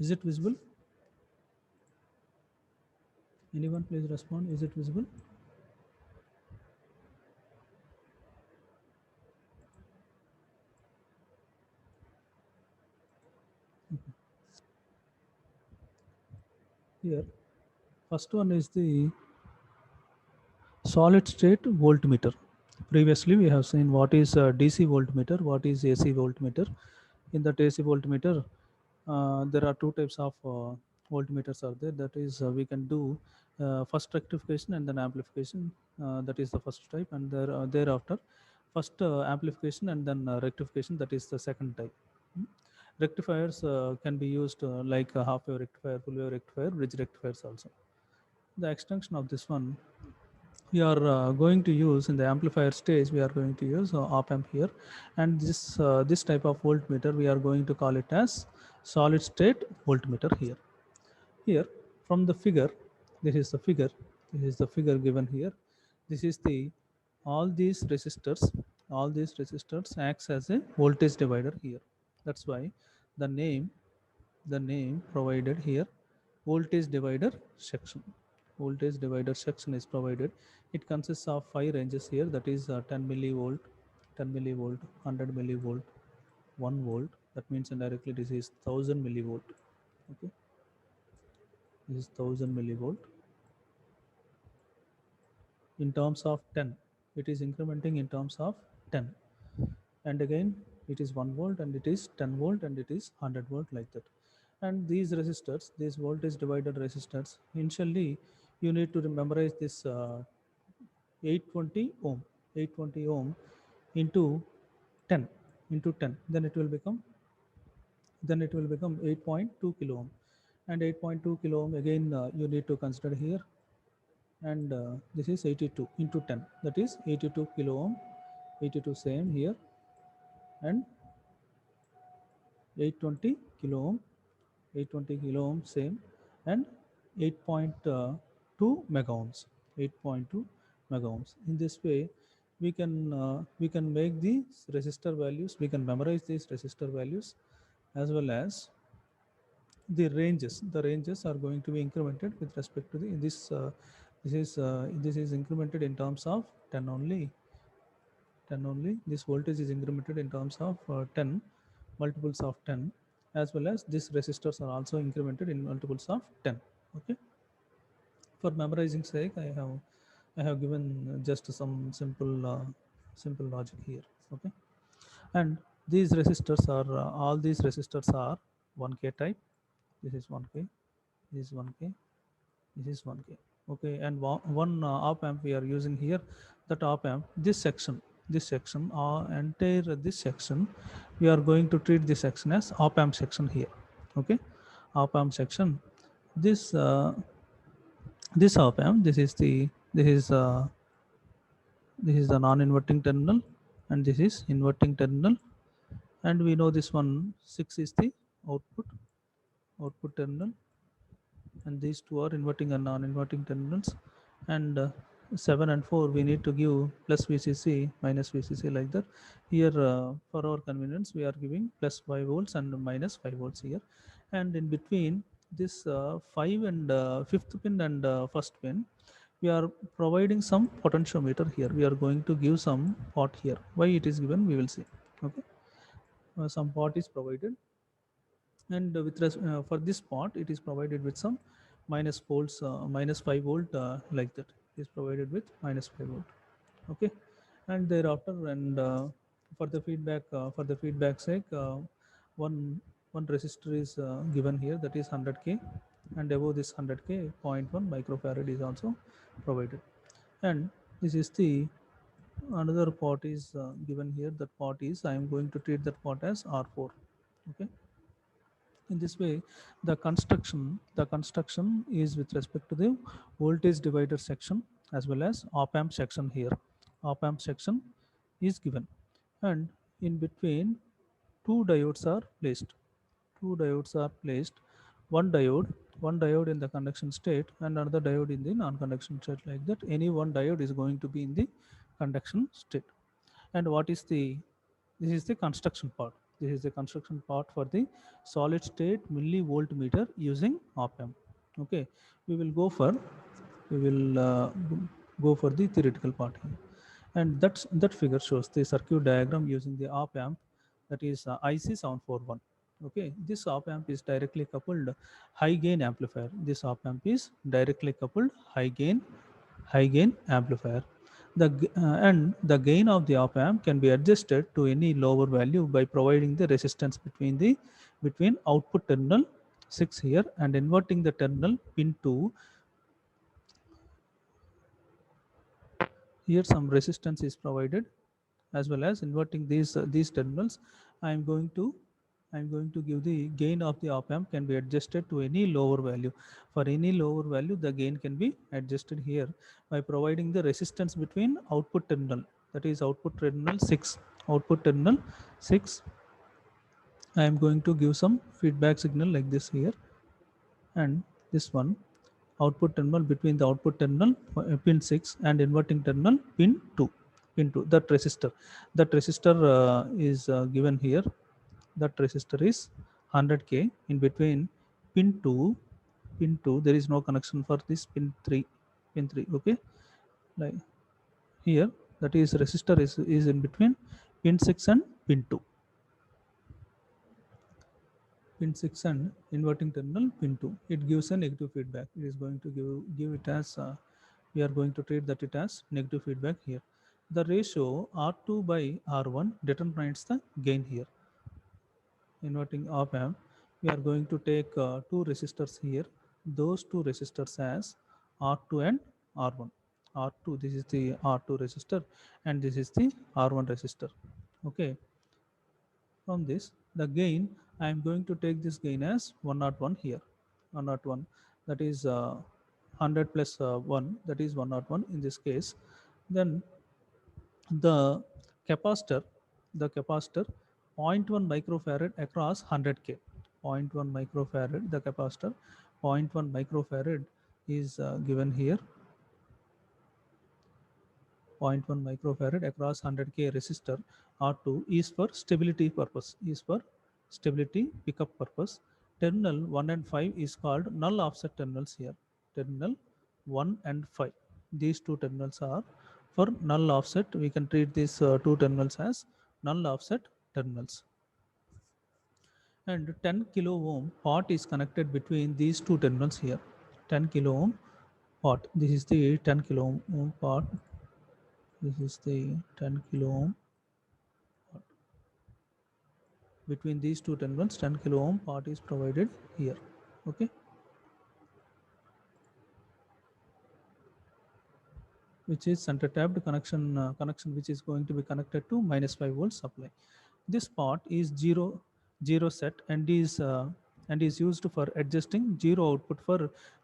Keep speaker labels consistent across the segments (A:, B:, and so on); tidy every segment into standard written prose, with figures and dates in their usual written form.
A: Is it visible? Anyone please respond. Is it visible? Here, first one is the solid state voltmeter. Previously, we have seen what is DC voltmeter, what is AC voltmeter. In that AC voltmeter, there are two types of voltmeters are there. That is, we can do first rectification and then amplification. That is the first type, and thereafter, first amplification and then rectification. That is the second type. Hmm. Rectifiers can be used like a half wave rectifier, full wave rectifier, bridge rectifiers also. The extension of this one we are going to use in the amplifier stage, we are going to use op amp here, and this type of voltmeter we are going to call it as solid state voltmeter here. Here from the figure, this is the figure, this is the figure given here. This is the all these resistors, all these resistors acts as a voltage divider here. That's why the name the name provided here, voltage divider section. Voltage divider section is provided. It consists of 5 ranges here, that is 10 millivolt, 10 millivolt, 100 millivolt, 1 volt. That means indirectly this is 1000 millivolt. Okay, this is 1000 millivolt. In terms of 10, it is incrementing in terms of 10, and again it is 1 volt, and it is 10 volt, and it is 100 volt, like that. And these resistors, these voltage divided resistors, initially you need to memorize this 820 ohm, 820 ohm into 10, into 10, then it will become 8.2 kilo ohm, and 8.2 kilo ohm again you need to consider here, and this is 82 into 10, that is 82 kilo ohm, 82 same here, and 820 kilo ohm, 820 kilo ohm same, and 8.2 mega ohms, 8.2 mega ohms. In this way we can make these resistor values, we can memorize these resistor values, as well as the ranges are going to be incremented with respect to the this is incremented in terms of 10 only, 10 only. This voltage is incremented in terms of 10 multiples of 10, as well as these resistors are also incremented in multiples of 10. Okay, for memorizing sake I have given just some simple logic here. Okay, and these resistors are all these resistors are 1k type. This is 1k, this is 1k, this is 1k. Okay, and one op amp we are using here. That op amp, this section entire this section, we are going to treat this section as op amp section here. Okay, op amp section. This this op amp, this is the non-inverting terminal, and this is inverting terminal, and we know this one 6 is the output terminal, and these two are inverting and non-inverting terminals, and 7 and 4 we need to give plus VCC minus VCC, like that. Here for our convenience we are giving plus 5 volts and minus 5 volts here, and in between this 5 and 5th pin and first pin we are providing some potentiometer here. We are going to give some pot here. Why it is given we will see. Okay, some pot is provided, and for this part it is provided with some minus volts, minus 5 volt, like that. It is provided with minus 5 volt. Okay, and thereafter, and for the feedback sake, one one resistor is given here, that is 100k, and above this 100k 0.1 microfarad is also provided. And this is the another pot is given here. That pot is, I am going to treat that pot as R4. Okay, in this way the construction is with respect to the voltage divider section as well as op amp section here. Op amp section is given, and in between two diodes are placed, two diodes are placed, one diode in the conduction state and another diode in the non-conduction state, like that. Any one diode is going to be in the conduction state. And what is the, this is the construction part. This is the construction part for the solid state millivoltmeter using op amp. Okay, we will go for the theoretical part here, and that figure shows the circuit diagram using the op amp, that is IC741. Okay, this op amp is directly coupled high gain amplifier. This op amp is directly coupled high gain amplifier. And the gain of the op amp can be adjusted to any lower value by providing the resistance between output terminal 6 here and inverting the terminal pin 2. Here some resistance is provided, as well as inverting these terminals. I am going to give the gain of the op amp can be adjusted to any lower value. For any lower value, the gain can be adjusted here by providing the resistance between output terminal, that is output terminal 6. Output terminal 6, I am going to give some feedback signal like this here, and this one output terminal between the output terminal pin 6 and inverting terminal pin 2, that resistor is given here. That resistor is 100k. In between pin 2 there is no connection for this pin 3. Okay, like here, that is resistor is in between pin 6 and pin 6 and inverting terminal pin 2. It gives a negative feedback. It is going to give it as we are going to treat that it as negative feedback here. The ratio R2 by R1 determines the gain here. Inverting op amp, we are going to take two resistors here. Those two resistors as R2 and R1. R2, this is the R2 resistor, and this is the R1 resistor. Okay, from this, the gain, I am going to take this gain as 101 here. 101, that is 100 plus 1, that is 101 in this case. Then the capacitor, the capacitor 0.1 microfarad across 100k. 0.1 microfarad, the capacitor 0.1 microfarad is given here. 0.1 microfarad across 100k resistor R2 is for stability purpose, pickup purpose. Terminal 1 and 5 is called null offset terminals here. Terminal 1 and 5, these two terminals are for null offset. We can treat these two terminals as null offset terminals. And 10 kilo ohm pot is connected between these two terminals here. 10 kilo ohm pot, this is the 10 kilo ohm pot. This is the 10 kilo ohm. Between these two terminals, 10 kilo ohm part is provided here. Okay, which is center tapped connection which is going to be connected to -5 volt supply. This part is zero set and is used for adjusting zero output for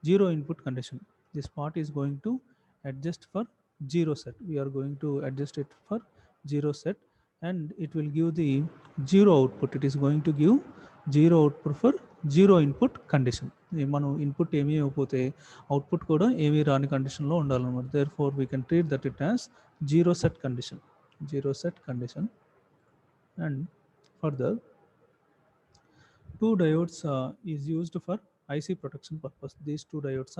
A: zero input condition. This part is going to adjust for zero set. We are going to adjust it for zero set, and it will give the zero output. It is going to give zero output for zero input condition. మనం input ఏమీ ఇవ్వకపోతే output కూడా ఏమీ రాని కండిషన్లో ఉండాలన్నమాట. Therefore we can treat that it as zero set condition. And further, two diodes is used for IC protection purpose. These two diodes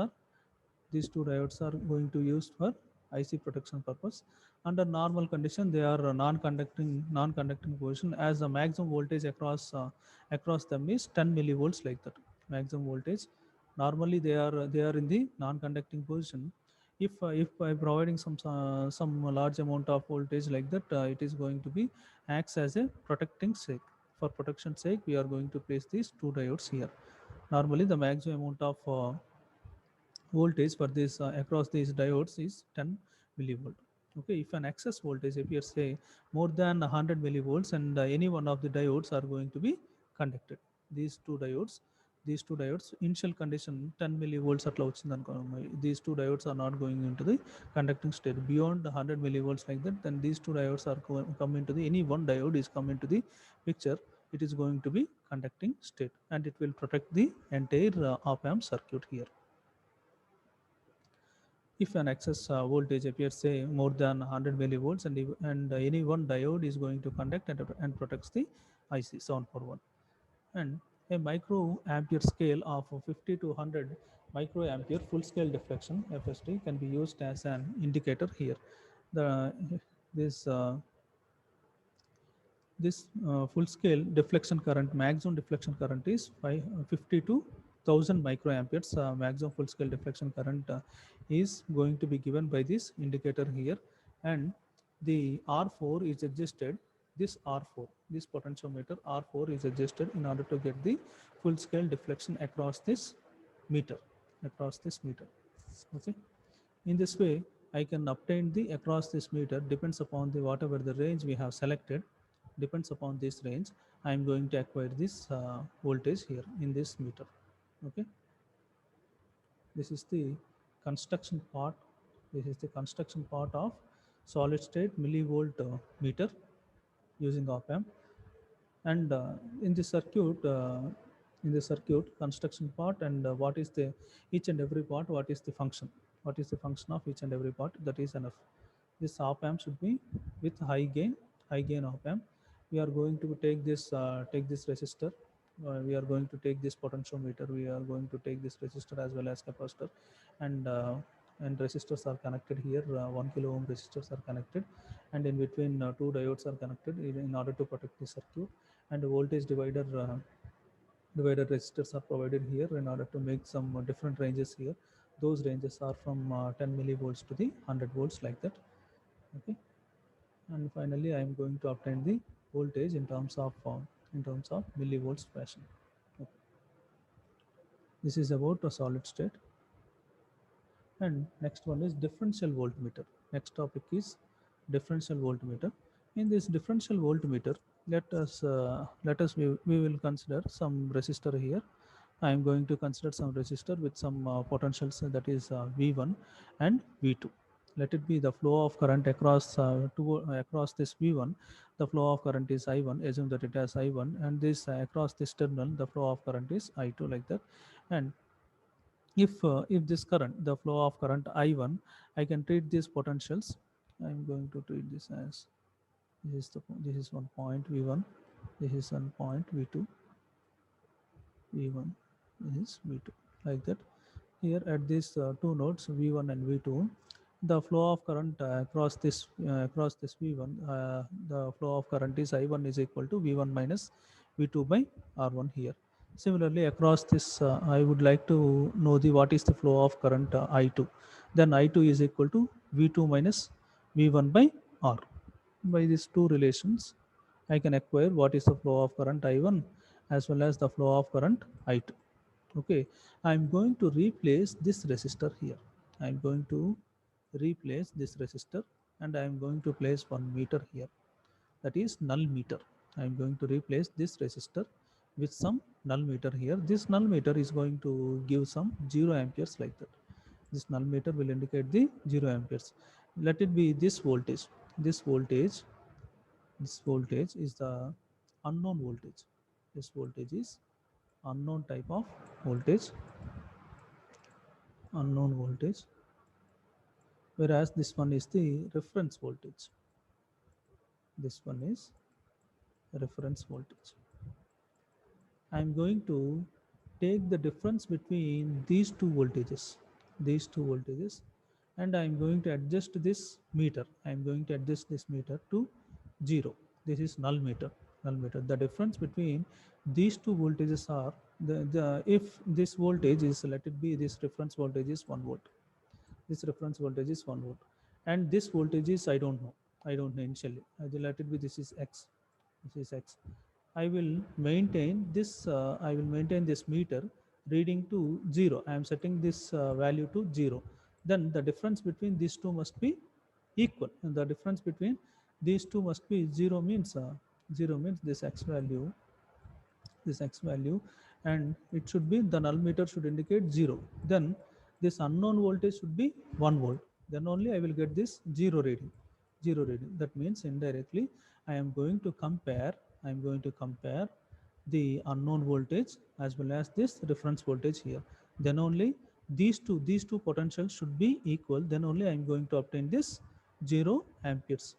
A: are going to use for IC protection purpose. Under normal condition, they are non-conducting position, as the maximum voltage across them is 10 millivolts like that. Maximum voltage normally they are in the non-conducting position. If by providing some large amount of voltage like that, it is going to be acts as a protecting sake. For protection sake, we are going to place these two diodes here. Normally the maximum amount of voltage for this across these diodes is 10 millivolt. Okay, if an excess voltage appears, say more than 100 millivolts, and any one of the diodes are going to be conducted. These two diodes initial condition 10 millivolts atla vachindఅనుకో, these two diodes are not going into the conducting state. Beyond 100 millivolts like that, then these two diodes are come into the, any one diode is come into the picture, it is going to be conducting state, and it will protect the entire op amp circuit here. If an excess voltage appears, say more than 100 millivolts, and any one diode is going to conduct and protects the IC 741. And a microampere scale of 50 to 100 microampere full scale deflection FSD can be used as an indicator here. The this full scale deflection current, maximum deflection current is 50 to 1000 microamperes. Maximum full scale deflection current is going to be given by this indicator here, and the R4 is adjusted. This R4, this potentiometer R4 is adjusted in order to get the full scale deflection across this meter, Okay. In this way, I can obtain the across this meter, depends upon the whatever the range we have selected. Depends upon this range, I am going to acquire this voltage here in this meter. Okay, this is the construction part. This is the construction part of solid state millivolt meter using op amp. And in the circuit construction part, and what is the each and every part, what is the function, of each and every part, that is enough. This op amp should be with high gain op amp. We are going to take this resistor, we are going to take this potentiometer, we are going to take this resistor as well as capacitor, and resistors are connected here. 1 kilo ohm resistors are connected, and in between two diodes are connected in order to protect the circuit, and voltage divider resistors are provided here in order to make some different ranges here. Those ranges are from 10 millivolts to the 100 volts, like that. Okay, and finally I am going to obtain the voltage in terms of millivolts fashion. Okay. This is about a solid state. And next one is differential voltmeter. Next topic is differential voltmeter. In this differential voltmeter, we will consider some resistor here. I am going to consider some resistor with some potentials, that is V1 and V2. Let it be the flow of current across across this V1. The flow of current is I1. Assume that it has I1, and this across this terminal, the flow of current is I2, like that. And if this current, the flow of current I1, I can treat these potentials. I am going to treat this as this is one point V1, this is one point V2, V1, this is V2, like that. Here at these two nodes V1 and V2, the flow of current across this V1, the flow of current is I1 is equal to V1 minus V2 by R1 here. Similarly, across this, I would like to know what is the flow of current I2. Then I2 is equal to V2 minus V1 by R. By these two relations, I can acquire what is the flow of current I1 as well as the flow of current I2. Okay, I'm going to replace this resistor here. I'm going to replace this resistor, and I'm going to place one meter here, that is null meter. I'm going to replace this resistor with some null meter here. This null meter is going to give some 0 amperes, like that. This null meter will indicate the 0 amperes. Let it be this voltage. This voltage is the unknown voltage. This voltage is unknown type of voltage, whereas this one is the reference voltage. This one is reference voltage. I am going to take the difference between these two voltages, and I am going to adjust this meter. I am going to adjust this meter to 0. This is null meter. The difference between these two voltages are if this voltage is, let it be, this reference voltage is 1 volt. This reference voltage is 1 volt, and this voltage is I don't know initially. Let it be, this is X. I will maintain this meter reading to 0. I am setting this value to 0. Then the difference between these two must be equal, and the difference between these two must be 0, means this X value, and it should be, the null meter should indicate 0. Then this unknown voltage should be 1 volt. Then only I will get this 0 reading. That means indirectly I am going to compare the unknown voltage as well as this reference voltage here. Then only these two potentials should be equal. Then only I am going to obtain this 0 amperes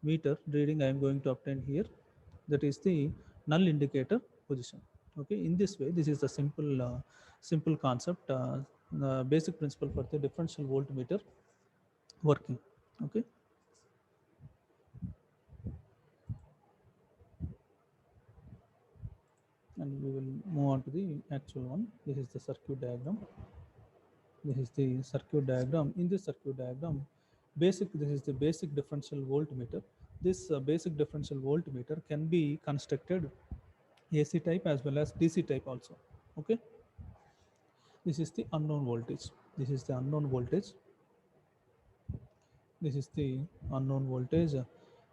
A: meter reading I am going to obtain here. that is the null indicator position. Okay, in this way, this is the simple concept, basic principle for the differential voltmeter working. Okay, and we will move on to the actual one. This is the circuit diagram. This is the circuit diagram. In this circuit diagram, this is the basic differential voltmeter. This basic differential voltmeter can be constructed AC type as well as DC type also. Okay, this is the unknown voltage. This is the unknown voltage. This is the unknown voltage,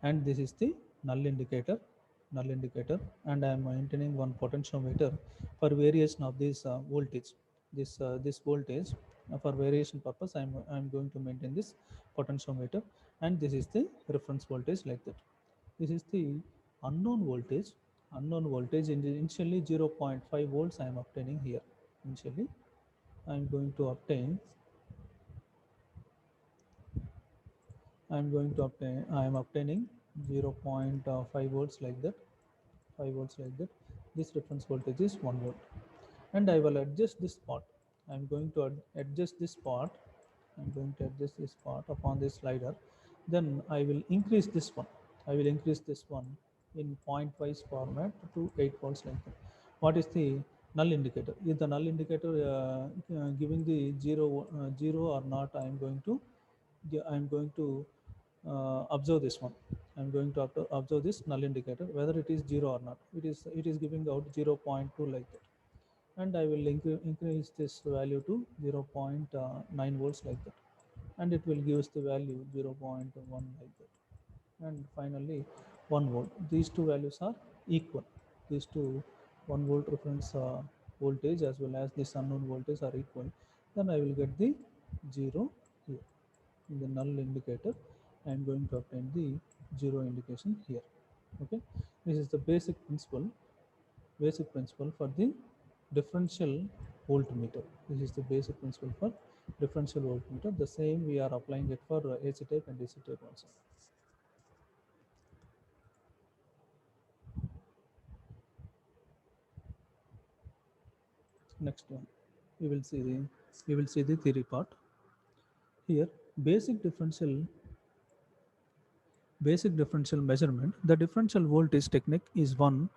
A: and this is the null indicator. Null indicator, and I am maintaining one potentiometer for variation of this voltage. This voltage, for variation purpose, I'm going to maintain this potentiometer, and this is the reference voltage like that. This is the unknown voltage. Unknown voltage initially 0.5 volts I am obtaining here. Initially I am going to obtain I am obtaining 0.5 volts like that. 5 volts like that. This reference voltage is 1 volt, and I will adjust this part. I am going to adjust this part. I am going to adjust this part upon this slider. Then I will increase this one. I will increase this one in point wise format to 8 volts like that. What is the null indicator? Is the null indicator giving the zero or not? I am going to observe this one. I'm going to observe this null indicator whether it is 0 or not. It is giving out 0.2 like that, and I will increase this value to 0.9 volts like that, and it will give us the value 0.1 like that, and finally 1 volt. These two values are equal. These two 1 volt reference voltage as well as this unknown voltage are equal. Then I will get the 0 here. In the null indicator, I am going to obtain the 0 indication here. Okay, this is the basic principle for the differential voltmeter. This is the basic principle for differential voltmeter. The same we are applying it for AC type and DC type also. Next one, we will see the theory part. Here, basic differential measurement. The differential voltage technique is one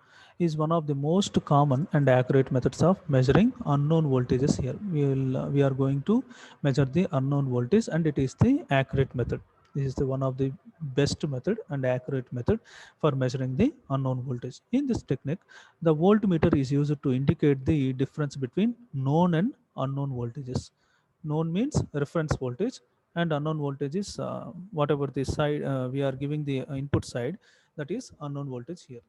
A: of the most common and accurate methods of measuring unknown voltages. Here we are going to measure the unknown voltage, and it is the accurate method. This is the one of the best method and accurate method for measuring the unknown voltage. In this technique, the voltmeter is used to indicate the difference between known and unknown voltages. Known means reference voltage, and unknown voltage is whatever the side we are giving the input side, that is unknown voltage here.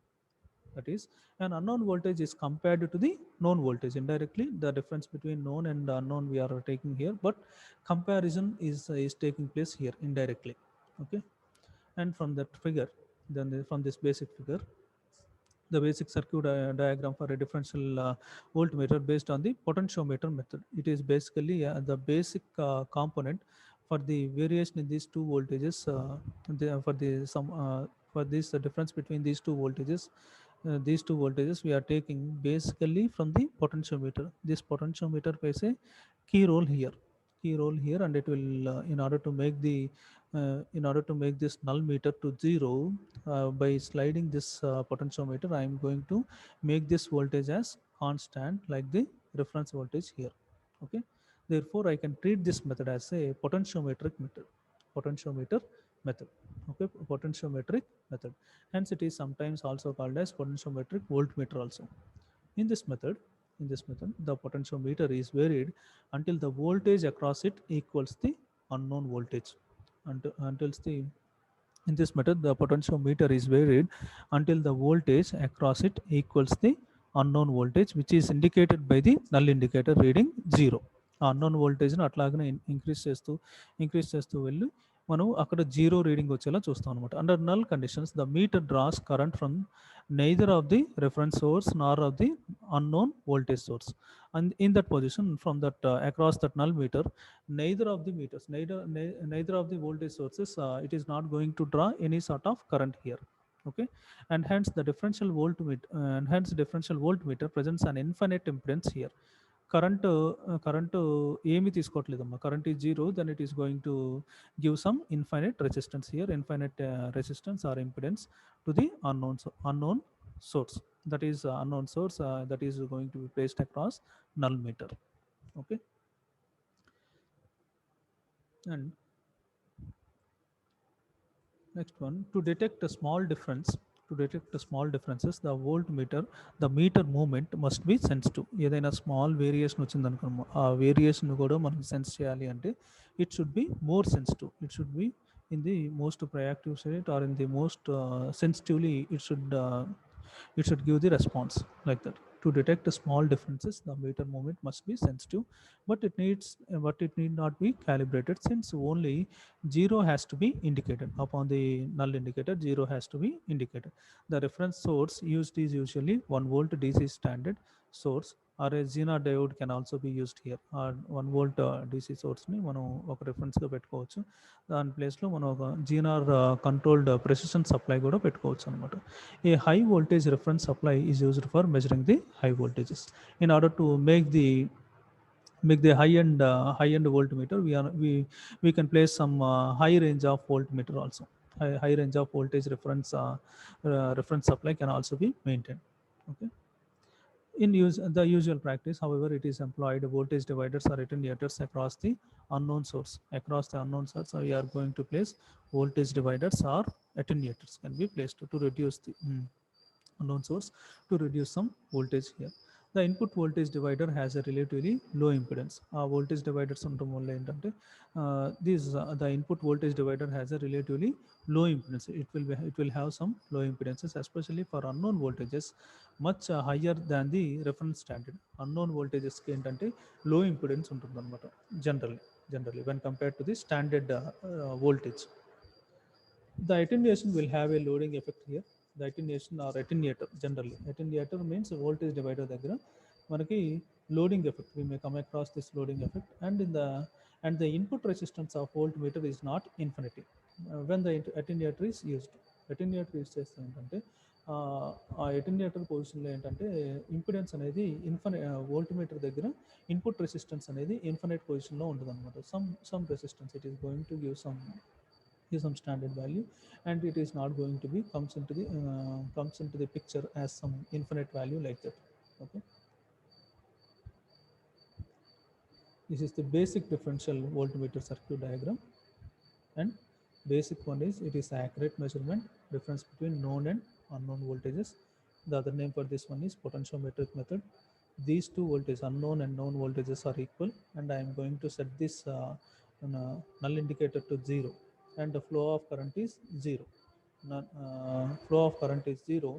A: That is, an unknown voltage is compared to the known voltage. Indirectly, the difference between known and unknown we are taking here, but comparison is taking place here indirectly. Okay, and from that figure, from this basic figure, the basic circuit diagram for a differential voltmeter based on the potentiometer method. It is basically the basic component for the variation in these two voltages. For this difference between these two voltages, we are taking basically from the potentiometer. This potentiometer plays a key role here, and it will in order to make this null meter to 0, by sliding this potentiometer, I am going to make this voltage as constant like the reference voltage here. Okay, therefore I can treat this method as a potentiometric method. Potentiometer method. Okay, potentiometric method. Hence it is sometimes also called as potentiometric voltmeter also. In this method, the potentiometer is varied until the voltage across it equals the unknown voltage. Until the In this method, the potentiometer is varied until the voltage across it equals the unknown voltage, which is indicated by the null indicator reading 0. Unknown voltage అట్లాగనే increase చేస్తూ వెళ్ళి మనం అక్కడ 0 reading వచ్చేలా చూస్తాం అనమాట. Under null conditions, the meter draws current from neither of the reference source nor of the unknown voltage source. And in that position, from that across that null meter, neither of the voltage sources, it is not going to draw any sort of current here. Okay, and hence the differential voltmeter, and hence differential voltmeter presents an infinite impedance here. Current ఏమి తీసుకోవట్లేదమ్మా, current is zero, then it is going to give some infinite resistance here, infinite resistance or impedance to the unknown source, that is unknown source, that is going to be placed across null meter. Okay, and next one, to detect a small difference, to detect a small differences, the voltmeter, the meter movement must be sensitive. ఏదైనా small variation వచ్చింది అనుకున్నాము, ఆ variation కూడా మనం sense చేయాలి అంటే it should be more sensitive, it should be in the most proactive state, or in the most sensitively it should give the response like that. To detect the small differences, the meter movement must be sensitive, but it need not be calibrated, since only zero has to be indicated upon the null indicator. Zero has to be indicated. The reference source used is usually 1 volt DC standard source, or a Zener diode can also be used here. 1 volt DC source ni మనం ఒక reference గా పెట్టుకోవచ్చు. దాని ప్లేస్లో మనం ఒక Zener controlled precision supply కూడా పెట్టుకోవచ్చు అనమాట. A high voltage reference supply is used for measuring the high voltages. In order to make the high end voltmeter, we can place some high range of voltmeter also. High range of voltage reference supply can also be maintained. Okay, in the usual practice, however, it is employed voltage dividers or attenuators across the unknown source. Across the unknown source, we are going to place voltage dividers or attenuators can be placed to reduce the unknown source, to reduce some voltage here. The input voltage divider has a relatively low impedance. Voltage dividers ఉండటం వల్ల ఏంటంటే the input voltage divider has a relatively low impedance. It will have some low impedances, especially for unknown voltages much higher than the reference standard. Unknown voltages కి ఏంటంటే low impedance ఉంటుందన్నమాట generally when compared to the standard voltage. The attenuation will have a loading effect here. The attenuation or attenuator, generally attenuator means voltage divider దగ్గర మనకి loading effect, we may come across this loading effect. And the input resistance of voltmeter is not infinity when the attenuator is used. Attenuator use చేస్తే ఏంటంటే ఆ attenuator పొజిషన్లో ఏంటంటే impedance అనేది voltmeter దగ్గర input resistance అనేది ఇన్ఫినైట్ పొజిషన్లో ఉంటుంది అనమాట. Some resistance it is going to give some standard value, and it is not going to be comes into the picture as some infinite value like that. Okay, this is the basic differential voltmeter circuit diagram, and basic one is it is accurate measurement difference between known and unknown voltages. The other name for this one is potentiometric method. These two voltages, unknown and known voltages, are equal, and I am going to set this null indicator to 0, and the flow of current is 0. Flow of current is 0,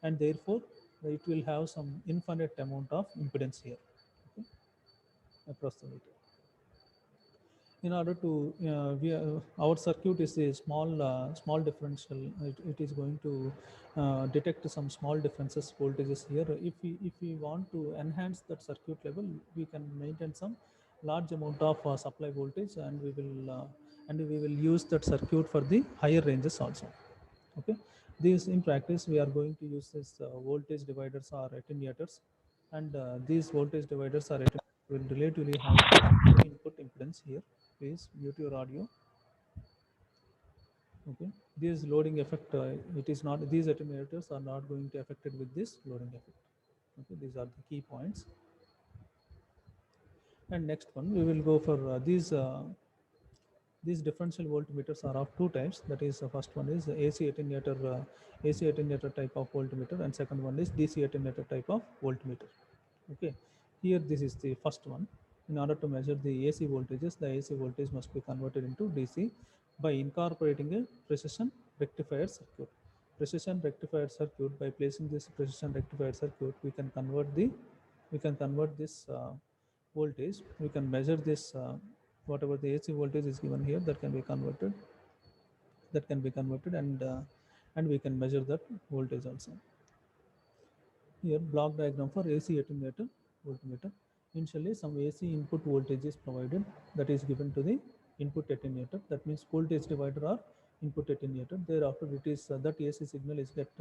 A: and therefore it will have some infinite amount of impedance here. Okay, across the meter. In order to our circuit is a small differential, it is going to detect some small differences voltages here. If we want to enhance that circuit level, we can maintain some large amount of supply voltage, and we will use that circuit for the higher ranges also. Okay, these in practice we are going to use this voltage dividers or attenuators, and these voltage dividers or attenuators will relatively have low input impedance here. Please mute your audio. Okay, this loading effect, it is not, these attenuators are not going to affected with this loading effect. Okay, these are the key points. And next one, we will go for these differential voltmeters are of two types. That is, the first one is AC attenuator type of voltmeter, and second one is DC attenuator type of voltmeter. Okay, here this is the first one. In order to measure the AC voltages, the AC voltage must be converted into DC by incorporating a precision rectifier circuit. Precision rectifier circuit, by placing this precision rectifier circuit, we can convert this voltage. We can measure this whatever the AC voltage is given here, that can be converted, and we can measure that voltage also. Here block diagram for AC attenuator voltmeter. Initially some AC input voltage is provided, that is given to the input attenuator. That means voltage divider or input attenuator. Thereafter it is that AC signal is get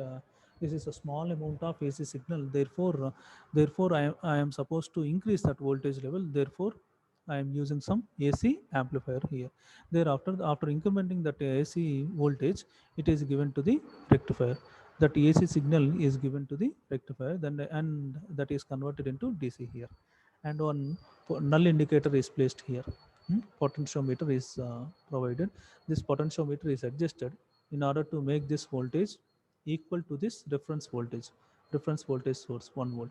A: this is a small amount of AC signal. Therefore I am supposed to increase that voltage level. Therefore I am using some AC amplifier here. Thereafter, after incrementing that AC voltage, it is given to the rectifier. That AC signal is given to the rectifier, then and that is converted into DC here. And one null indicator is placed here. Potentiometer is provided. This potentiometer is adjusted in order to make this voltage equal to this reference voltage source 1 volt.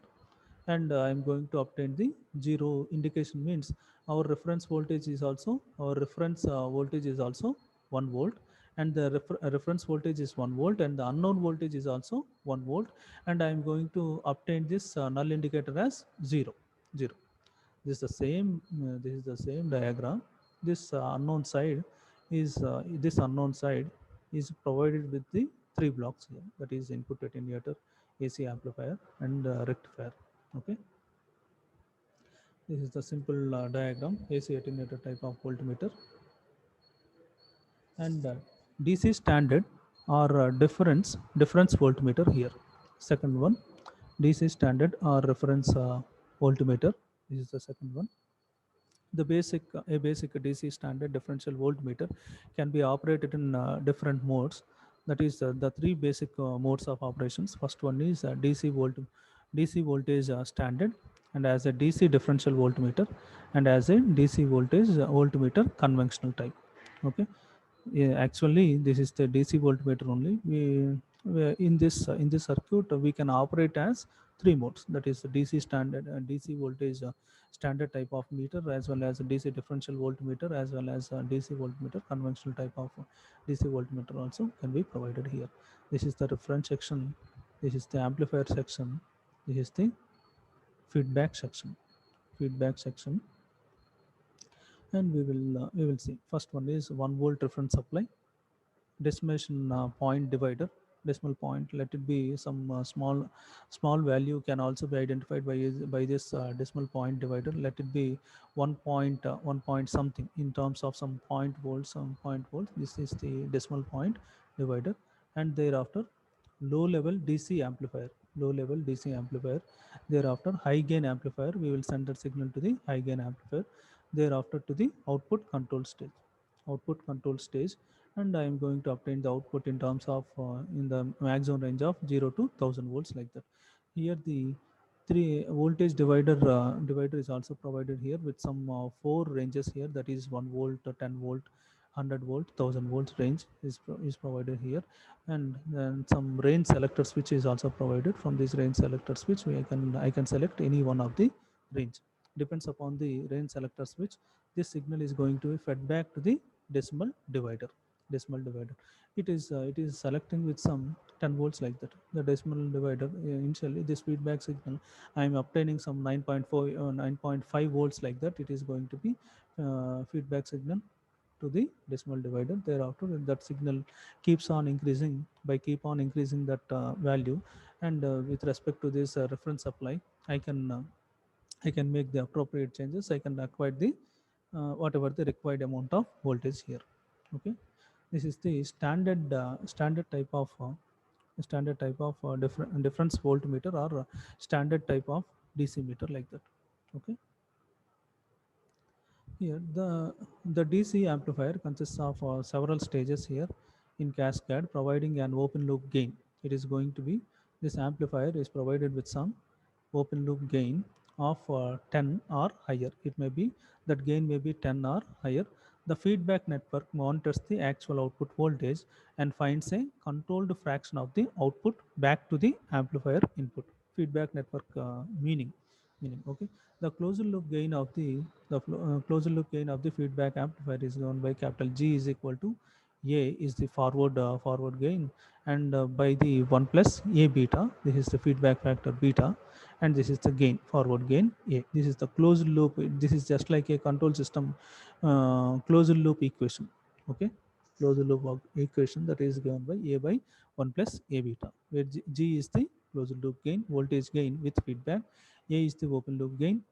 A: And I'm going to obtain the zero indication, means our reference voltage is also, our reference voltage is also 1 volt, and the reference voltage is 1 volt, and the unknown voltage is also 1 volt, and I'm going to obtain this null indicator as 0. This is the same diagram. This unknown side is provided with the three blocks here, that is input attenuator, AC amplifier, and rectifier. Okay, this is the simple diagram, AC attenuator type of voltmeter. And DC standard or difference voltmeter here. Second one, DC standard or reference voltmeter. This is the second one. The a basic DC standard differential voltmeter can be operated in different modes. That is the three basic modes of operations. First one is DC voltage standard, and as a DC differential voltmeter, and as a DC voltage voltmeter conventional type. Okay, yeah, actually this is the DC voltmeter only. In this circuit we can operate as three modes, that is the DC standard DC voltage standard type of meter, as well as a DC differential voltmeter, as well as a DC voltmeter conventional type of DC voltmeter also can be provided here. This is the reference section, this is the amplifier section, this is the feedback section. And we will see. First one is 1 volt reference supply, decimation point divider, decimal point, let it be some small value can also be identified by this decimal point divider. Let it be 1 point something in terms of some point volts, this is the decimal point divider. And thereafter low level DC amplifier. Thereafter high gain amplifier, we will send that signal to the high gain amplifier. Thereafter to the output control stage, and I am going to obtain the output in terms of in the maximum range of 0 to 1000 volts, like that. Here the three voltage divider is also provided here with some four ranges here, that is 1 volt, 10 volt, 100 volt, 1000 volts range is provided here. And then some range selector switch is also provided. From this range selector switch I can select any one of the range. Depends upon the range selector switch, this signal is going to be fed back to the decimal divider. It is selecting with some 10 volts, like that. The decimal divider, initially this feedback signal I am obtaining some 9.5 volts, like that. It is going to be feedback signal to the decimal divider. Thereafter that signal keeps on increasing, keep on increasing that value. And with respect to this reference supply, I can make the appropriate changes. I can acquire the whatever the required amount of voltage here. Okay, this is the standard type of difference voltmeter, or standard type of DC meter, like that. Okay, here the DC amplifier consists of several stages here in cascade, providing an open loop gain. It is going to be, this amplifier is provided with some open loop gain of 10 or higher. It may be, that gain may be 10 or higher. The feedback network monitors the actual output voltage and finds a controlled fraction of the output back to the amplifier input. Feedback network meaning. Okay, the closed loop gain of closed loop gain of the feedback amplifier is given by capital G is equal to A is the forward gain, and by the 1 plus A beta, this is the feedback factor beta, and this is the gain, forward gain A. This is the closed loop. This is just like a control system closed loop equation. Okay, closed loop equation, that is given by A by 1 plus A beta, where G is the closed loop gain, voltage gain with feedback, A is the open loop gain,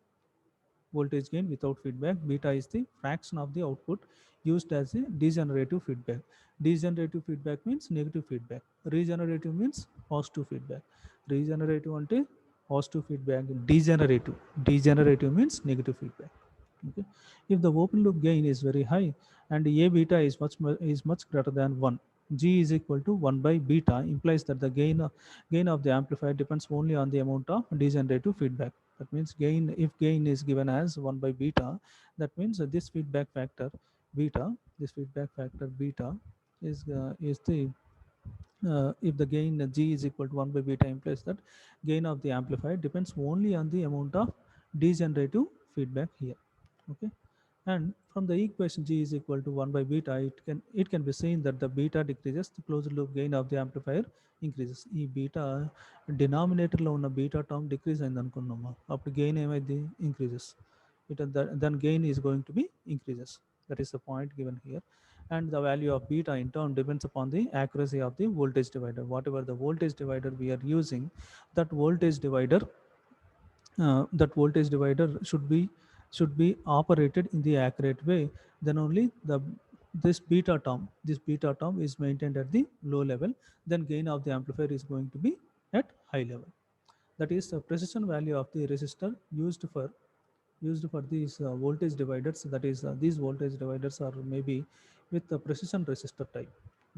A: voltage gain without feedback. Beta is the fraction of the output used as a degenerative feedback. Degenerative feedback means negative feedback. Regenerative means positive feedback. Regenerative ante positive feedback. Degenerative means negative feedback. Okay. If the open loop gain is very high and A beta is much greater than 1, G is equal to 1 by beta implies that the gain of the amplifier depends only on the amount of degenerative feedback. That means if gain is given as 1 by beta, that means that this feedback factor beta, is the if the gain G is equal to 1 by beta implies that gain of the amplifier depends only on the amount of degenerative feedback here. Okay. And from the equation G is equal to 1 by beta, it can be seen that the beta decreases, the closed loop gain of the amplifier increases. ఈ beta డినామినేటర్లో ఉన్న beta term decrease అయింది అనుకున్నామా, అప్పుడు gain ఏమైంది, increases. Then gain is going to be increases. That is the point given here. And the value of beta in turn depends upon the accuracy of the voltage divider. Whatever the voltage divider we are using, that voltage divider should be operated in the accurate way. Then only this beta term is maintained at the low level. Then gain of the amplifier is going to be at high level. That is the precision value of the resistor used for these voltage dividers. That is these voltage dividers are maybe with the precision resistor type,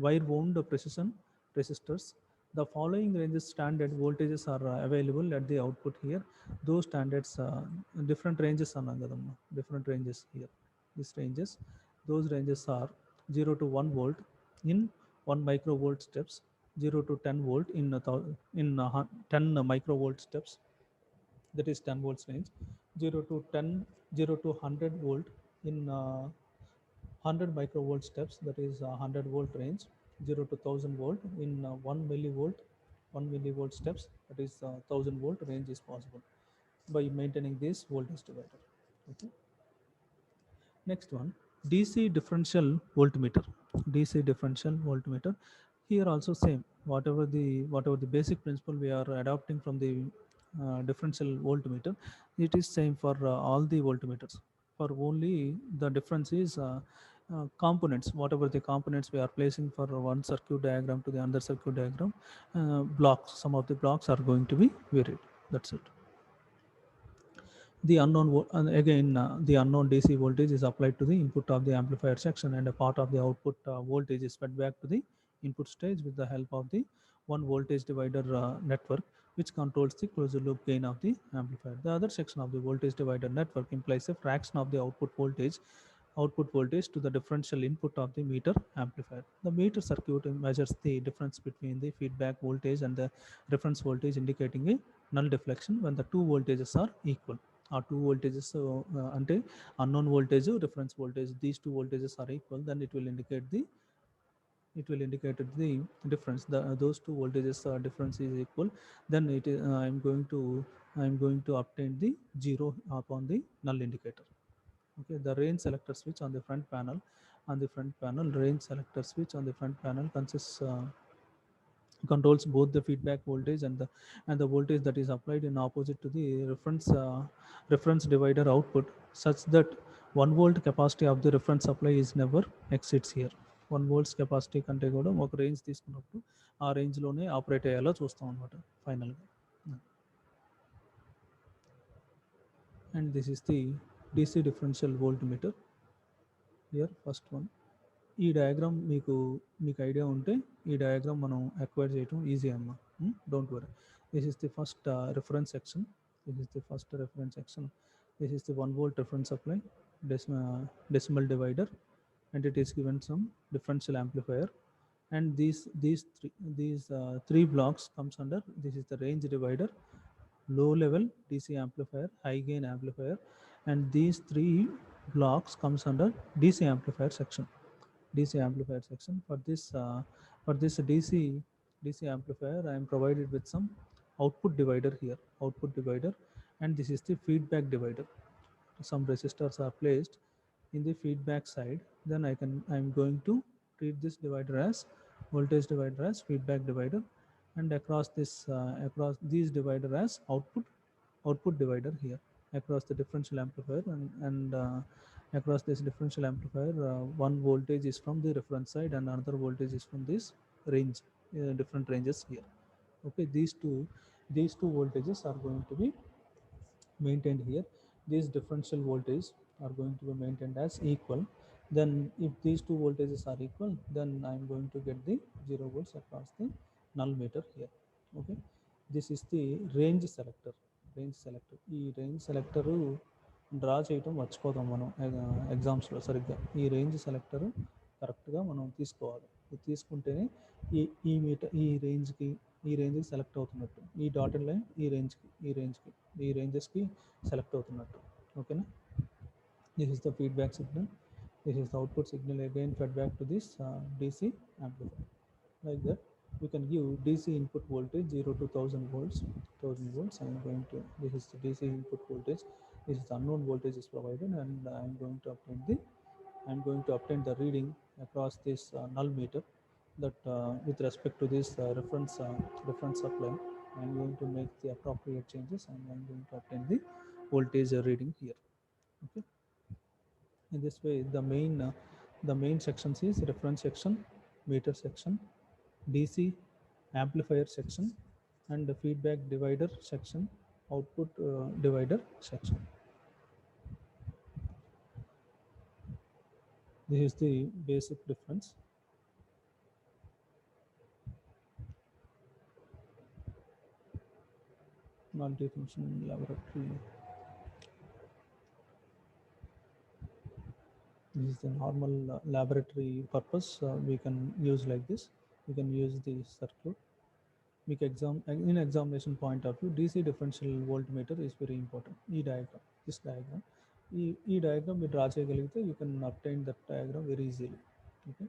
A: wire wound precision resistors. The following ranges standard voltages are available at the output here. Those standards different ranges are different ranges here. These ranges, those ranges are 0 to 1 volt in 1 microvolt steps, 0 to 10 volt in 10 microvolt steps, that is 10 volts range, 0 to 10, 0 to 100 volt in 100 microvolt steps, that is 100 volt range, 0 to 1000 volt in 1 millivolt steps, that is 1000 volt range is possible by maintaining this voltage divider. Okay. Next one, DC differential voltmeter. DC differential voltmeter. Here also same. Whatever the basic principle we are adopting from the differential voltmeter, it is same for all the voltmeters. For only the difference is components. Whatever the components we are placing for one circuit diagram to the other circuit diagram, blocks. Some of the blocks are going to be varied. That's it. The the unknown DC voltage is applied to the input of the amplifier section, and a part of the output voltage is fed back to the input stage with the help of the one voltage divider network, which controls the closed loop gain of the amplifier. The other section of the voltage divider network implies a fraction of the output voltage to the differential input of the meter amplifier. The meter circuit measures the difference between the feedback voltage and the reference voltage, indicating a null deflection when the two voltages are equal. Or two voltages ante unknown voltage, reference voltage, these two voltages are equal, then it will indicate the difference. Those two voltages difference is equal, then it is I'm going to obtain the zero upon the null indicator. Okay. The range selector switch on the front panel, range selector switch on the front panel controls both the feedback voltage and the voltage that is applied in opposite to the reference divider output, such that 1 volt capacity of the reference supply is never exceeds here. 1 volts capacity కంటే కూడా ఒక range తీసుకున్నప్పుడు ఆ రేంజ్లోనే operate అయ్యేలా చూస్తాం అనమాట ఫైనల్గా. And this is the DC differential voltmeter. Here first one. ఈ డయాగ్రామ్ మీకు ఐడియా ఉంటే ఈ డయాగ్రామ్ మనం అక్వైర్ చేయడం ఈజీ అమ్మా. Don't worry. This is the first reference section. This is the 1 volt reference supply, decimal divider, and it is given some differential amplifier. And these three blocks comes under, this is the range divider, low level DC amplifier, high gain amplifier, and these three blocks comes under DC amplifier section. For this DC amplifier, I am provided with some output divider here, and this is the feedback divider. Some resistors are placed in the feedback side. Then I am going to treat this divider as voltage divider as feedback divider, and across these divider as output divider here. across the differential amplifier, and across this differential amplifier, one voltage is from the reference side and another voltage is from this range, different ranges here. Okay, these two voltages are going to be maintained here. These differential voltage are going to be maintained as equal. Then if these two voltages are equal, then I am going to get the 0 volts across the null meter here. Okay, this is the range selector. ఈ range selector draw చేయటం మర్చిపోతాం మనం ఎగ్జామ్స్లో సరిగ్గా. ఈ range selector కరెక్ట్గా మనం తీసుకోవాలి. ఇది తీసుకుంటేనే ఈ ఈ మీటర్ ఈ రేంజ్కి సెలెక్ట్ అవుతున్నట్టు. ఈ డాటెడ్ లైన్ ఈ రేంజెస్కి సెలెక్ట్ అవుతున్నట్టు. ఓకేనా? This is the feedback signal. This is the output signal again fed back to this DC amplifier. Like that, we can give DC input voltage 0 to 1000 volts. 1000 volts. I am going to. This is the DC input voltage. This is unknown voltage is provided, and I am going to obtain the reading across this null meter. That with respect to this reference supply, I am going to make the appropriate changes, and I am going to obtain the voltage reading here. Okay. In this way, the main sections is reference section, meter section, DC amplifier section, and the feedback divider section, output divider section. This is the basic difference. Multifunction laboratory. This is the normal laboratory purpose. We can use like this. We can use the circuit. మీకు in examination point of view, DC differential voltmeter is very important. This diagram, ఈ diagram మీరు draw చేయగలిగితే you can obtain that diagram very easily. Okay.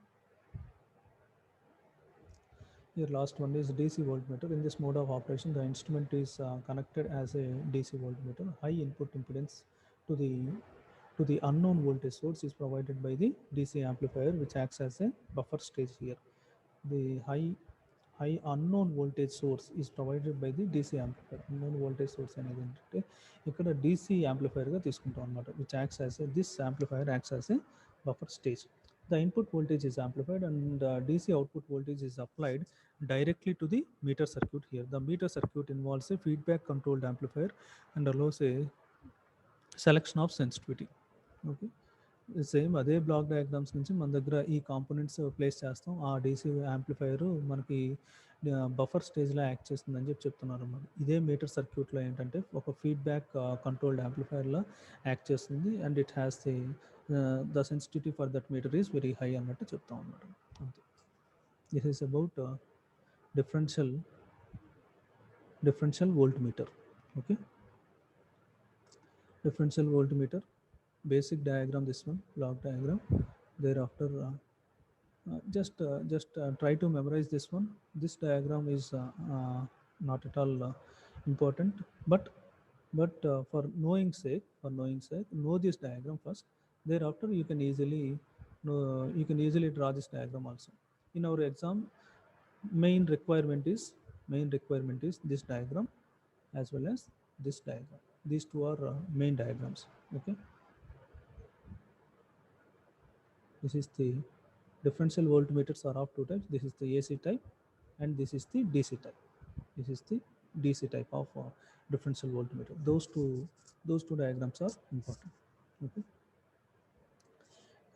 A: Here last one is DC voltmeter. In this mode of operation, the instrument is connected as a DC voltmeter. High input impedance to the unknown voltage source is provided by the DC amplifier, which acts as a buffer stage here. The high unknown voltage source is provided by the DC amplifier. Unknown voltage source అనేది ఏంటంటే ఇక్కడ DC amplifierగా తీసుకుంటాం అన్నమాట, which acts as this amplifier acts as a buffer stage. The input voltage is amplified and DC output voltage is applied directly to the meter circuit here. The meter circuit involves a feedback controlled amplifier and allows a selection of sensitivity. Okay. Same అదే block diagrams నుంచి మన దగ్గర ఈ components place చేస్తాం. ఆ DC amplifier మనకి buffer స్టేజ్లో act చేస్తుందని చెప్తున్నారు అన్నమాట. ఇదే మీటర్ సర్క్యూట్లో ఏంటంటే ఒక ఫీడ్బ్యాక్ కంట్రోల్డ్ యాంప్లిఫైయర్లో యాక్ట్ చేస్తుంది, and it has the sensitivity for that meter is very high అన్నట్టు చెప్తాం అన్నమాట. అంతే. This is about differential voltmeter. Okay, differential voltmeter basic diagram, this one block diagram. Thereafter just try to memorize this one. This diagram is not at all important, but for knowing sake, know this diagram first. Thereafter you can easily draw this diagram also. In our exam, main requirement is this diagram as well as this diagram. These two are main diagrams. Okay, this is the differential voltmeters are of two types. This is the AC type and this is the DC type. This is the DC type of differential voltmeter. Those two diagrams are important. Okay,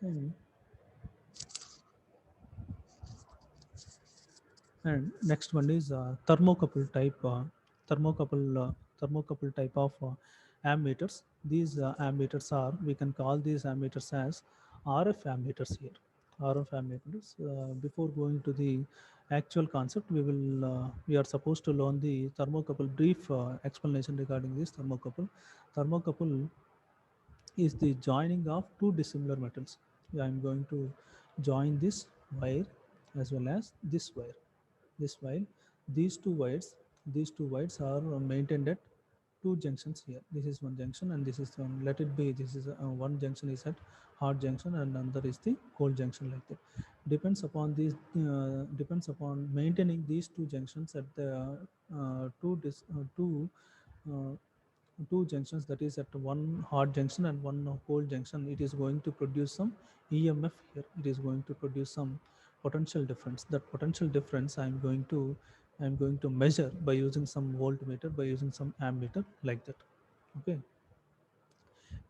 A: and next one is thermocouple type of ammeters. These ammeters are, we can call these ammeters as RF ammeters here. RF ammeters. Before going to the actual concept, we are supposed to learn the thermocouple. Brief explanation regarding this thermocouple. Thermocouple is the joining of two dissimilar metals. I am going to join this wire as well as this wire. These two wires are maintained at two junctions here. This is one junction and this is one. Let it be, this is one junction is at hot junction and another is the cold junction, like that. Depends upon maintaining these two junctions at the two two junctions, that is at one hot junction and one cold junction, it is going to produce some EMF here. It is going to produce some potential difference. That potential difference I'm going to measure by using some voltmeter, by using some ammeter, like that. Okay.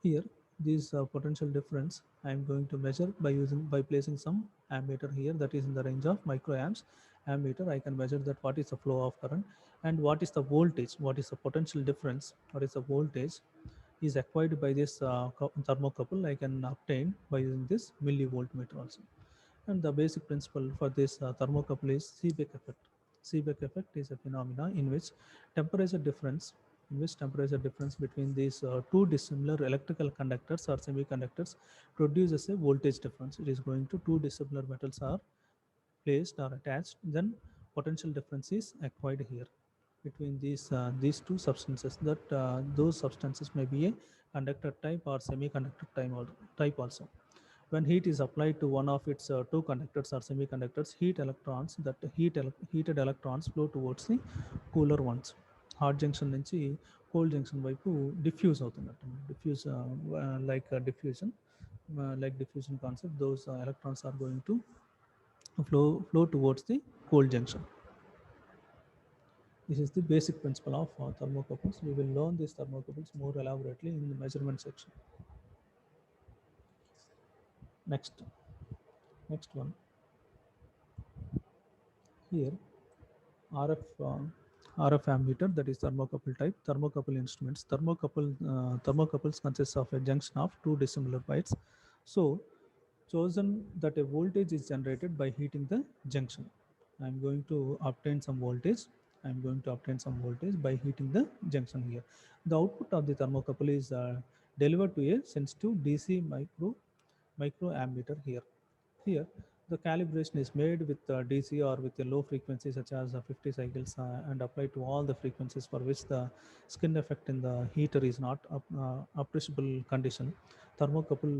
A: Here, this potential difference I am going to measure by placing some ammeter here, that is in the range of microamps. Ammeter, I can measure that what is the flow of current and what is the voltage, what is the potential difference, what is the voltage is acquired by this thermocouple. I can obtain by using this millivoltmeter also. And the basic principle for this thermocouple is Seebeck effect. Seebeck effect is a phenomena in which temperature difference between these two dissimilar electrical conductors or semiconductors produces a voltage difference. It is going to two dissimilar metals are placed or attached, then potential difference is acquired here between these two substances. That those substances may be a conductor type or semiconductor type also. When heat is applied to one of its two conductors or semiconductors, heated electrons flow towards the cooler ones. Hot junction నుంచి cold junction వైపు diffuse అవుతున్నట్టు, diffuse like diffusion concept, those electrons are going to flow towards the cold junction. This is the basic principle of thermocouples. We will learn these thermocouples more elaborately in the measurement section. Next one here, RF RF ammeter, that is thermocouple type. Thermocouple instruments. Thermocouples consists of a junction of two dissimilar bytes. So chosen that a voltage is generated by heating the junction. I'm going to obtain some voltage. By heating the junction here. The output of the thermocouple is delivered to a sensitive DC microammeter here. Here, the calibration is made with DC or with a low frequency such as 50 cycles and applied to all the frequencies for which the skin effect in the heater is not appreciable condition. Thermocouple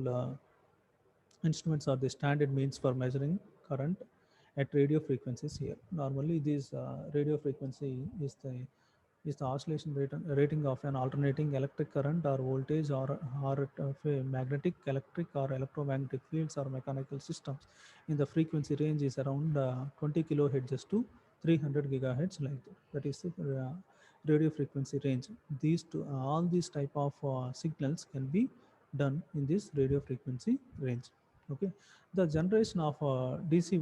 A: instruments are the standard means for measuring current at radio frequencies here. Normally, this radio frequency is the oscillation rating of an alternating electric current or voltage or of a magnetic, electric or electromagnetic fields or mechanical systems in the frequency range is around 20 kilohertz to 300 gigahertz, like that. That is the radio frequency range. All these type of signals can be done in this radio frequency range. Okay, the generation of DC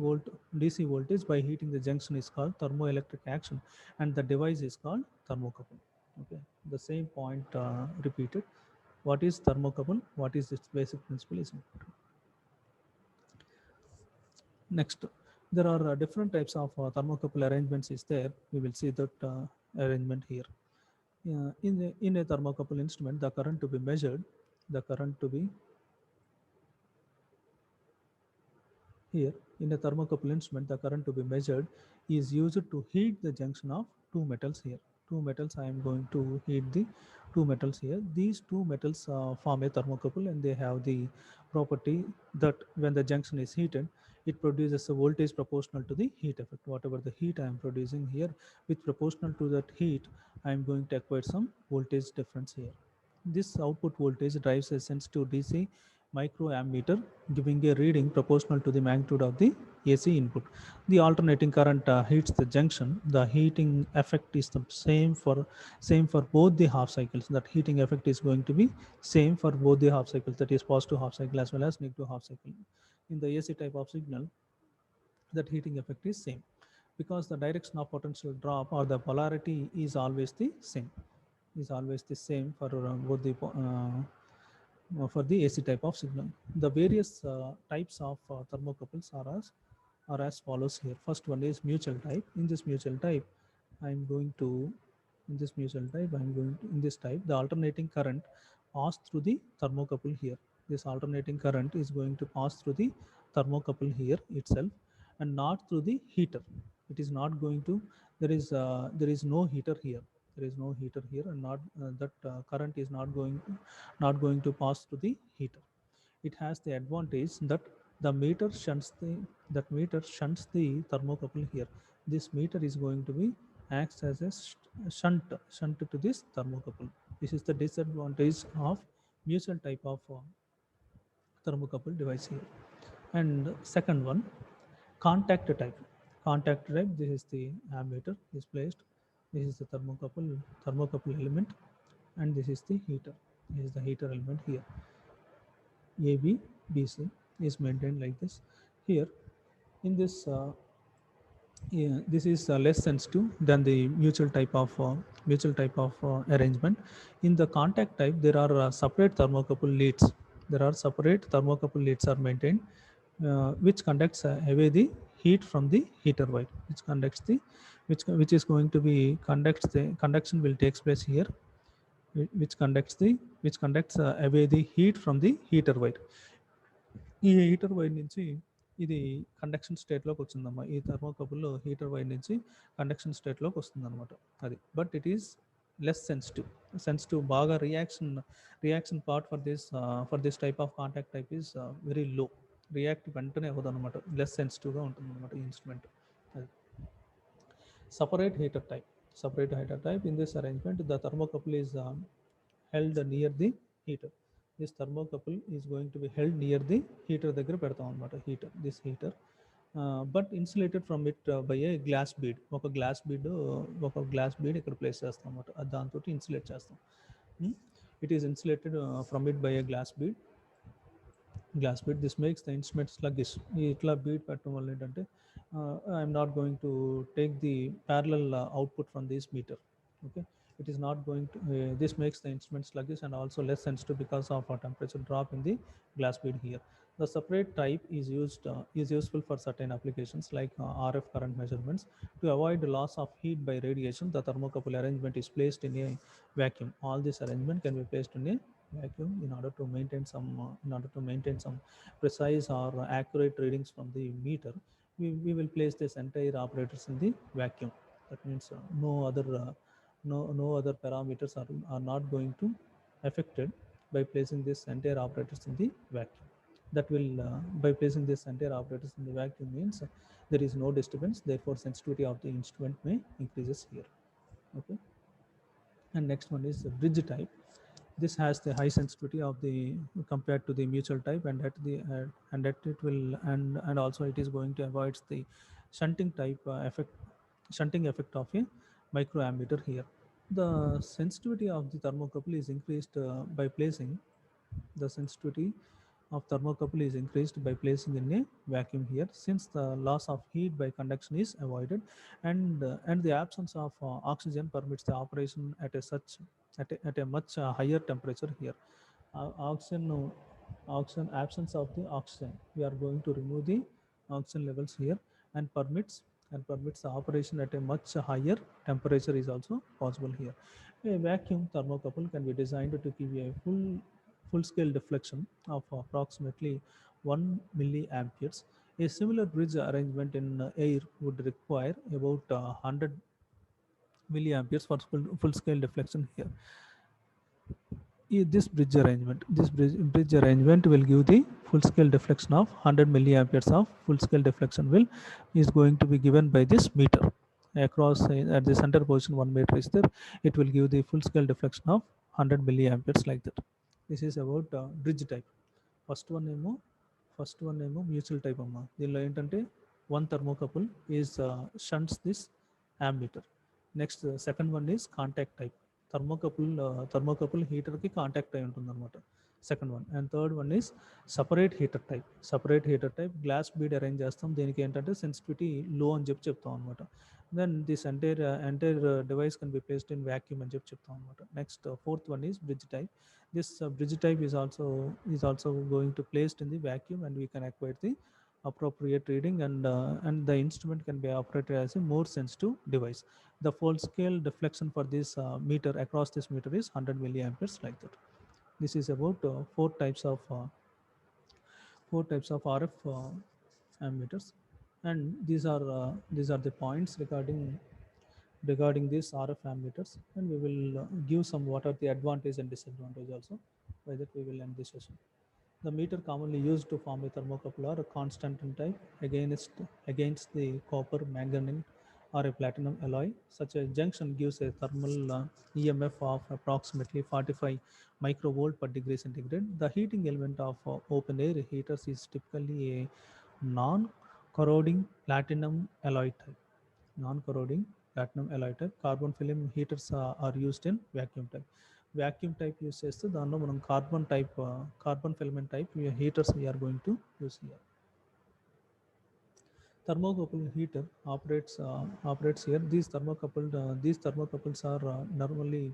A: voltage by heating the junction is called thermoelectric action, and the device is called thermocouple. Okay, the same point repeated. What is thermocouple? What is its basic principle is important. Next, there are different types of thermocouple arrangements is there. We will see that arrangement here. In a thermocouple instrument, the current to be measured, the current to be here in a thermocouple instrument, the current to be measured is used to heat the junction of two metals here. Two metals, I am going to heat the two metals here. These two metals form a thermocouple, and they have the property that when the junction is heated, it produces a voltage proportional to the heat effect. Whatever the heat I am producing here, with proportional to that heat, I am going to acquire some voltage difference here. This output voltage drives a sensitive DC microammeter, giving a reading proportional to the magnitude of the AC input. The alternating current heats the junction. The heating effect is the same for both the half cycles. That heating effect is going to be same for both the half cycles, that is positive half cycle as well as negative half cycle. In the AC type of signal, that heating effect is same because the direction of potential drop or the polarity is always the same. For both the for the AC type of signal. The various types of thermocouples are as follows here. First one is mutual type. In this mutual type, I'm going to in this type, the alternating current pass through the thermocouple here. This alternating current is going to pass through the thermocouple here itself and not through the heater. It is not going to, there is no heater here. And not that current is not going to pass through the heater. It has the advantage that the meter shunts the thermocouple here. This meter is going to be acts as a shunt to this thermocouple. This is the disadvantage of mutual type of thermocouple device here. And second one, contact type. Contact type, this is the ammeter is placed. This is the thermocouple element, and this is the heater. This is the heater element here. AB, BC is maintained like this. Here, in this yeah, this is less sensitive than the mutual type of arrangement. In the contact type, there are separate thermocouple leads. There are separate thermocouple leads are maintained, which conducts away the heat from the heater wire. Which conducts the which is going to be conducts the conduction will takes place here, which conducts away the heat from the heater wire. ఈ heater wire నుంచి ఇది conduction స్టేట్లోకి వచ్చిందమ్మా. ఈ thermocouple heater wire నుంచి conduction స్టేట్లోకి వస్తుందన్నమాట. అది but it is less sensitive బాగా reaction part for this type of contact type is very low. React వెంటనే అవ్వదు అనమాట, లెస్ సెన్సిటివ్గా ఉంటుంది అనమాట ఈ ఇన్స్ట్రుమెంట్. అది separate heater type. In this arrangement, the thermocouple is held near the heater. This thermocouple is going to be held near the heater దగ్గర పెడతాం అనమాట. This heater but insulated from it by a glass bead. ఒక glass bead ఇక్కడ place చేస్తాం అనమాట. దాంతో insulate చేస్తాం. It is insulated from it by a glass bead. This makes the instrument sluggish. ఇట్లా బీడ్ పెట్టడం వల్ల ఏంటంటే I'm not going to take the parallel output from this meter. Okay, it is not going to this makes the instrument sluggish and also less sensitive because of a temperature drop in the glass bead here. The separate type is useful for certain applications like RF current measurements. To avoid loss of heat by radiation, the thermocouple arrangement is placed in a vacuum. All this arrangement can be placed in a vacuum in order to maintain some precise or accurate readings from the meter. We will place this entire apparatus in the vacuum. That means no other parameters are not going to affected by placing this entire apparatus in the vacuum. That will by placing this entire apparatus in the vacuum means there is no disturbance, therefore sensitivity of the instrument may increases here. Okay, and next one is the bridge type. This has the high sensitivity of the compared to the mutual type, and that it will and also it is going to avoid the shunting type shunting effect of a microammeter here. The sensitivity of the thermocouple is increased by placing the sensitivity of thermocouple is increased by placing in a vacuum here, since the loss of heat by conduction is avoided, and the absence of oxygen permits the operation at a much higher temperature here. Oxygen absence of the oxygen, we are going to remove the oxygen levels here, and permits the operation at a much higher temperature is also possible here. A vacuum thermocouple can be designed to give a full scale deflection of approximately 1 milliamperes. A similar bridge arrangement in air would require about 100 milliamperes for full scale deflection here. This bridge arrangement will give the full scale deflection of 100 milliamperes of full scale deflection is going to be given by this meter across at the center position 1 meter is there. It will give the full scale deflection of 100 milliamperes like that. This is about bridge type. First one ఏమో mutual type అమ్మా. దీనిలో ఏంటంటే one thermocouple is shunts this ammeter. Next second one is contact type. Thermocouple హీటర్కి contact అయి ఉంటుంది అనమాట second one. And third one is separate heater type. Glass bead arrange చేస్తాం, దీనికి ఏంటంటే సెన్సిటివిటీ లో అని చెప్తాం అనమాట. Then this entire device can be placed in vacuum అని చెప్తాం అనమాట. Next fourth one is bridge type. This bridge type is also going to placed in the vacuum, and we can acquire the appropriate reading, and the instrument can be operated as a more sensitive device. The full scale deflection for this meter across this meter is 100 milliamperes like that. This is about four types of RF ammeters, and these are the points regarding these RF ammeters, and we will give some what are the advantage and disadvantage also. By that we will end this session. The meter commonly used to form a thermocouple are constant in type against the copper, manganese or a platinum alloy. Such a junction gives a thermal EMF of approximately 45 microvolt per degree centigrade. The heating element of open air heaters is typically a non-corroding platinum alloy type. Non-corroding platinum alloy type. Carbon film heaters are used in vacuum type. Vacuum type use చేస్తే దానిలో మనం carbon filament type heaters we are going to use here. Thermocouple heater operates here. These thermocouples are normally,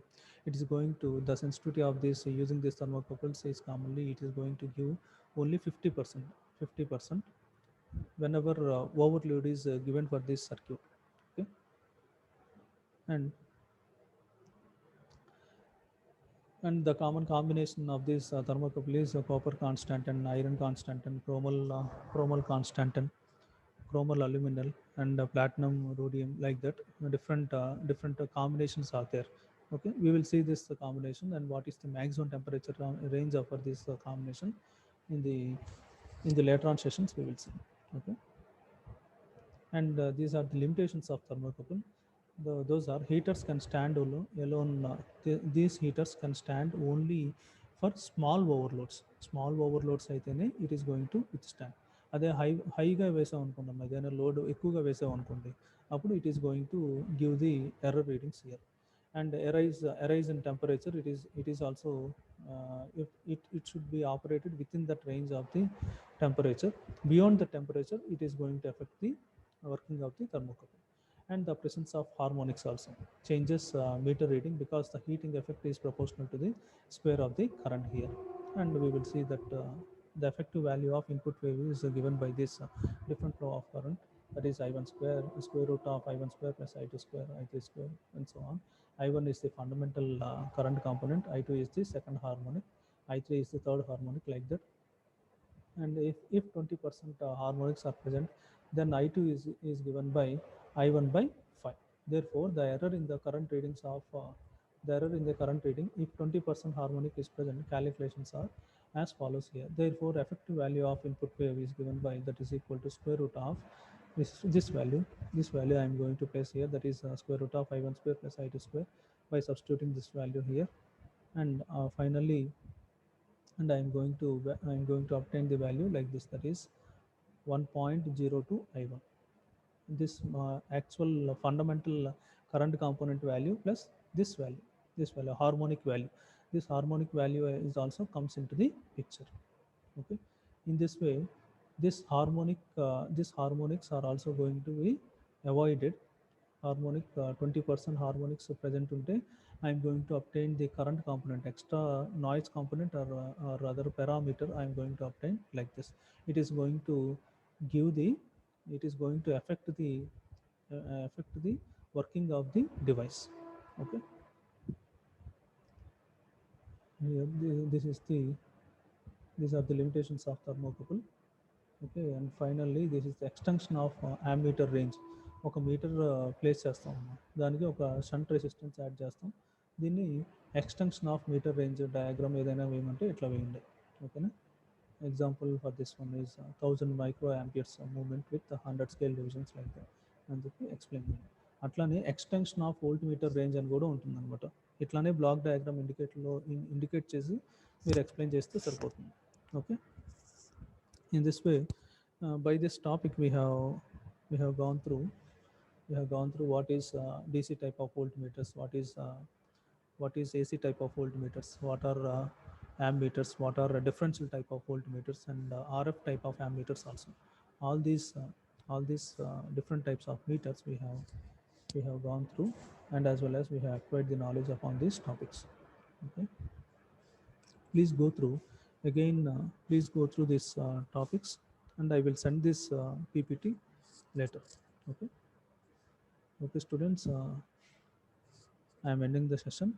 A: it is going to, the sensitivity of this using these thermocouples is commonly it is going to give only 50%, 50% whenever overload is given for this circuit. Okay, and the common combination of this thermocouple is copper constant and iron constant and chromal constant and chromal aluminum and platinum rhodium, like that. Different combinations are there. Okay, we will see this combination and what is the maximum temperature range of for this combination in the later on sessions we will see. Okay, and these are the limitations of thermocouple. Those are heaters can stand alone. These heaters can stand only for small overloads. Small overloads అయితేనే it is going to withstand. అదే హైగా వేసాం అనుకున్నాం, ఏదైనా load ఎక్కువగా వేసాం అనుకోండి, అప్పుడు it is going to give the error readings here. And arise in temperature, it is also if it should be operated within that range of the temperature. Beyond the temperature, it is going to affect the working of the thermocouple. And the presence of harmonics also changes meter reading, because the heating effect is proportional to the square of the current here. And we will see that the effective value of input wave is given by this different flow of current, that is I1 square root of I1 square plus I2 square, I3 square, and so on. I1 is the fundamental current component, I2 is the second harmonic, I3 is the third harmonic, like that. And if 20% harmonics are present, then I2 is given by I1 by 5. Therefore, the error in the current readings of the error in the current reading, if 20% harmonic is present, calculations are as follows here. Therefore, effective value of input wave is given by, that is equal to square root of this value. This value I am going to place here, that is square root of I1 square plus I2 square, by substituting this value here. And finally, and I'm going to obtain the value like this, that is 1.02 I1. This actual fundamental current component value plus this value harmonic value. This harmonic value is also comes into the picture. Okay, in this way, this harmonics are also going to be avoided. Harmonic 20% harmonics present unte, I am going to obtain the current component, extra noise component, or other parameter I am going to obtain like this. It is going to give the, it is going to affect the working of the device. Okay, here this is the, these are the limitations of thermocouple. Okay, and finally this is the extension of ammeter range. ఒక meter place చేస్తాం, దానికి ఒక shunt resistance add చేస్తాం. దీన్ని extension of meter range diagram ఏదైనా వేయమంటే ఇట్లా వేయండి. ఓకేనా, example for this one is 1000 micro amperes moment with 100 scale divisions like that అని చెప్పి ఎక్స్ప్లెయిన్ చేయండి. అట్లానే extension of volt meter range అని కూడా ఉంటుందన్నమాట. ఇట్లానే బ్లాక్ డయాగ్రామ్ ఇండికేట్ చేసి మీరు ఎక్స్ప్లెయిన్ చేస్తే సరిపోతుంది. Okay, in this way, by this topic we have gone through what is DC type of voltmeters, what is AC type of voltmeters, what are ammeters, what are differential type of voltmeters, and RF type of ammeters also. All these different types of meters we have gone through, and as well as we have acquired the knowledge upon these topics. Okay, please go through again, please go through these topics, and I will send this PPT later. Okay, students, I am ending the session.